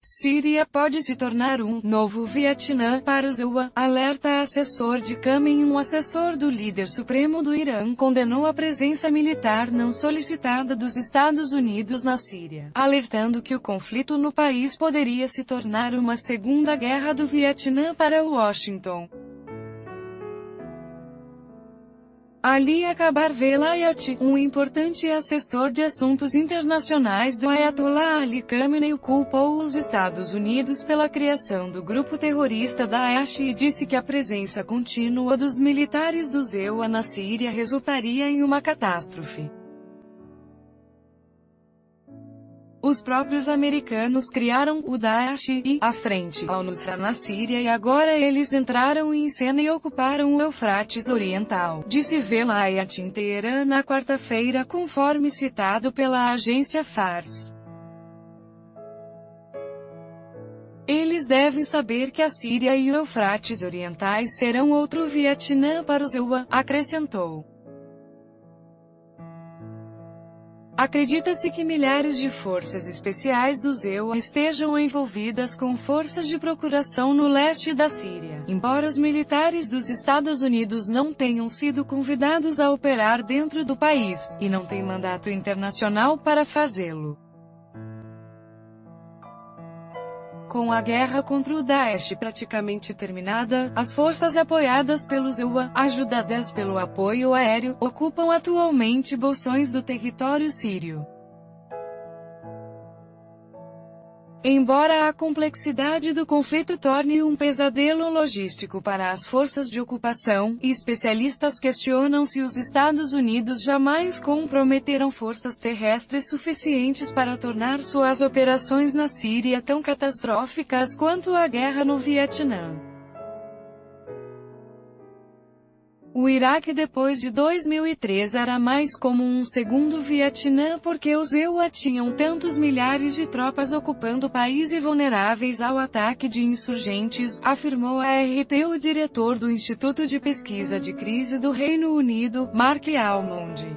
Síria pode se tornar um novo Vietnã para os EUA, alerta assessor de Khamenei. Um assessor do líder supremo do Irã condenou a presença militar não solicitada dos Estados Unidos na Síria, alertando que o conflito no país poderia se tornar uma segunda guerra do Vietnã para Washington. Ali Akbar Velayati, um importante assessor de assuntos internacionais do Ayatollah Ali Khamenei, culpou os Estados Unidos pela criação do grupo terrorista Daesh e disse que a presença contínua dos militares do EUA na Síria resultaria em uma catástrofe. Os próprios americanos criaram o Daesh e, à frente, al-Nusra na Síria e agora eles entraram em cena e ocuparam o Eufrates Oriental, disse Velayati em Teherã na quarta-feira, conforme citado pela agência Fars. Eles devem saber que a Síria e o Eufrates Orientais serão outro Vietnã para os EUA, acrescentou. Acredita-se que milhares de forças especiais do EUA estejam envolvidas com forças de procuração no leste da Síria, embora os militares dos Estados Unidos não tenham sido convidados a operar dentro do país, e não têm mandato internacional para fazê-lo. Com a guerra contra o Daesh praticamente terminada, as forças apoiadas pelos EUA, ajudadas pelo apoio aéreo, ocupam atualmente bolsões do território sírio. Embora a complexidade do conflito torne um pesadelo logístico para as forças de ocupação, especialistas questionam se os Estados Unidos jamais comprometeram forças terrestres suficientes para tornar suas operações na Síria tão catastróficas quanto a guerra no Vietnã. O Iraque depois de 2003 era mais como um segundo Vietnã porque os EUA tinham tantos milhares de tropas ocupando o país e vulneráveis ao ataque de insurgentes, afirmou a RT o diretor do Instituto de Pesquisa de Crise do Reino Unido, Mark Almond.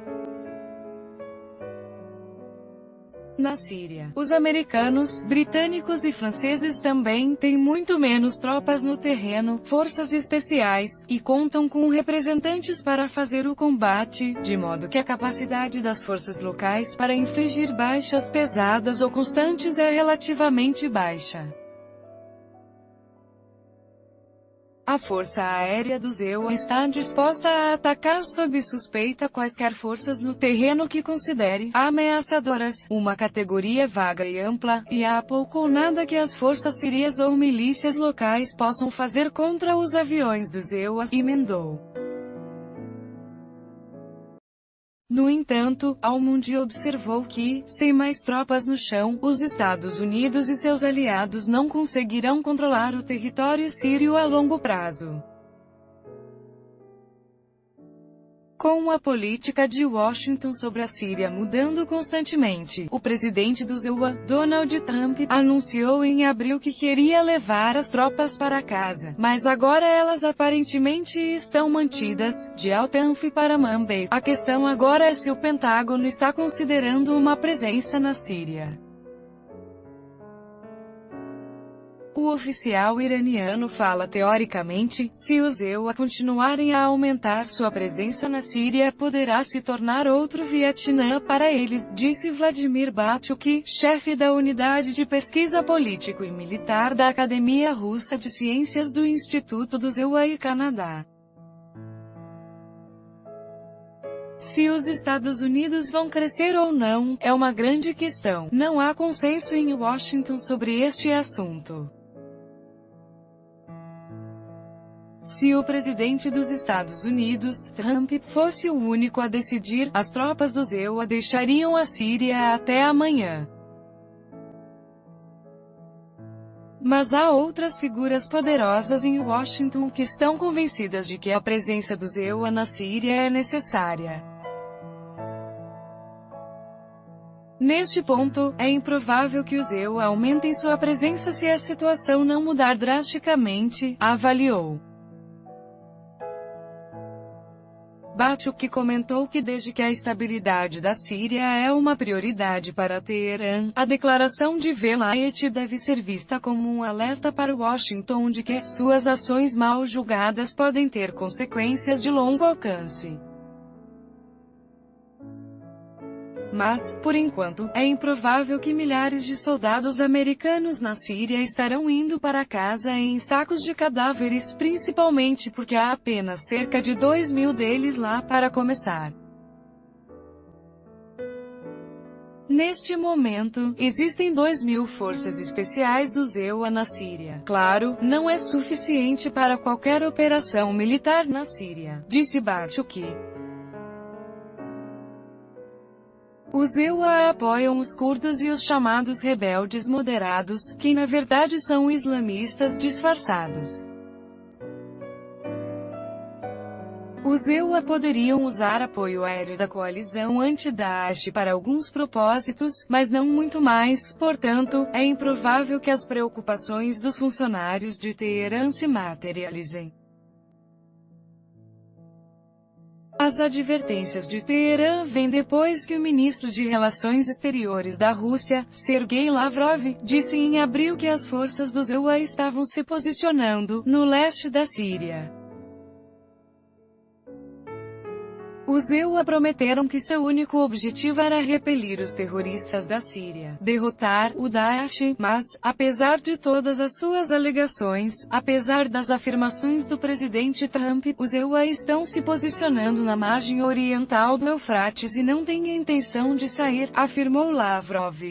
Na Síria, os americanos, britânicos e franceses também têm muito menos tropas no terreno, forças especiais, e contam com representantes para fazer o combate, de modo que a capacidade das forças locais para infligir baixas pesadas ou constantes é relativamente baixa. A força aérea do EUA está disposta a atacar sob suspeita quaisquer forças no terreno que considere ameaçadoras, uma categoria vaga e ampla, e há pouco ou nada que as forças sírias ou milícias locais possam fazer contra os aviões do EUA, emendou. No entanto, Almond observou que, sem mais tropas no chão, os Estados Unidos e seus aliados não conseguirão controlar o território sírio a longo prazo. Com a política de Washington sobre a Síria mudando constantemente, o presidente do EUA, Donald Trump, anunciou em abril que queria levar as tropas para casa, mas agora elas aparentemente estão mantidas, de Al-Tanf para Manbij. A questão agora é se o Pentágono está considerando uma presença na Síria. O oficial iraniano fala teoricamente, se os EUA continuarem a aumentar sua presença na Síria poderá se tornar outro Vietnã para eles, disse Vladimir Batyuk, chefe da unidade de pesquisa político e militar da Academia Russa de Ciências do Instituto dos EUA e Canadá. Se os Estados Unidos vão crescer ou não, é uma grande questão. Não há consenso em Washington sobre este assunto. Se o presidente dos Estados Unidos, Trump, fosse o único a decidir, as tropas do EUA deixariam a Síria até amanhã. Mas há outras figuras poderosas em Washington que estão convencidas de que a presença do EUA na Síria é necessária. Neste ponto, é improvável que os EUA aumentem sua presença se a situação não mudar drasticamente, avaliou. Batuk comentou que desde que a estabilidade da Síria é uma prioridade para Teherã, a declaração de Velayet deve ser vista como um alerta para Washington de que suas ações mal julgadas podem ter consequências de longo alcance. Mas, por enquanto, é improvável que milhares de soldados americanos na Síria estarão indo para casa em sacos de cadáveres, principalmente porque há apenas cerca de 2.000 deles lá para começar. Neste momento, existem 2.000 forças especiais do EUA na Síria. Claro, não é suficiente para qualquer operação militar na Síria, disse Batuk. Os EUA apoiam os curdos e os chamados rebeldes moderados, que na verdade são islamistas disfarçados. Os EUA poderiam usar apoio aéreo da coalizão anti-Daesh para alguns propósitos, mas não muito mais, portanto, é improvável que as preocupações dos funcionários de Teherã se materializem. As advertências de Teherã vêm depois que o ministro de Relações Exteriores da Rússia, Sergei Lavrov, disse em abril que as forças dos EUA estavam se posicionando no leste da Síria. Os EUA prometeram que seu único objetivo era repelir os terroristas da Síria, derrotar o Daesh, mas, apesar de todas as suas alegações, apesar das afirmações do presidente Trump, os EUA estão se posicionando na margem oriental do Eufrates e não têm a intenção de sair, afirmou Lavrov.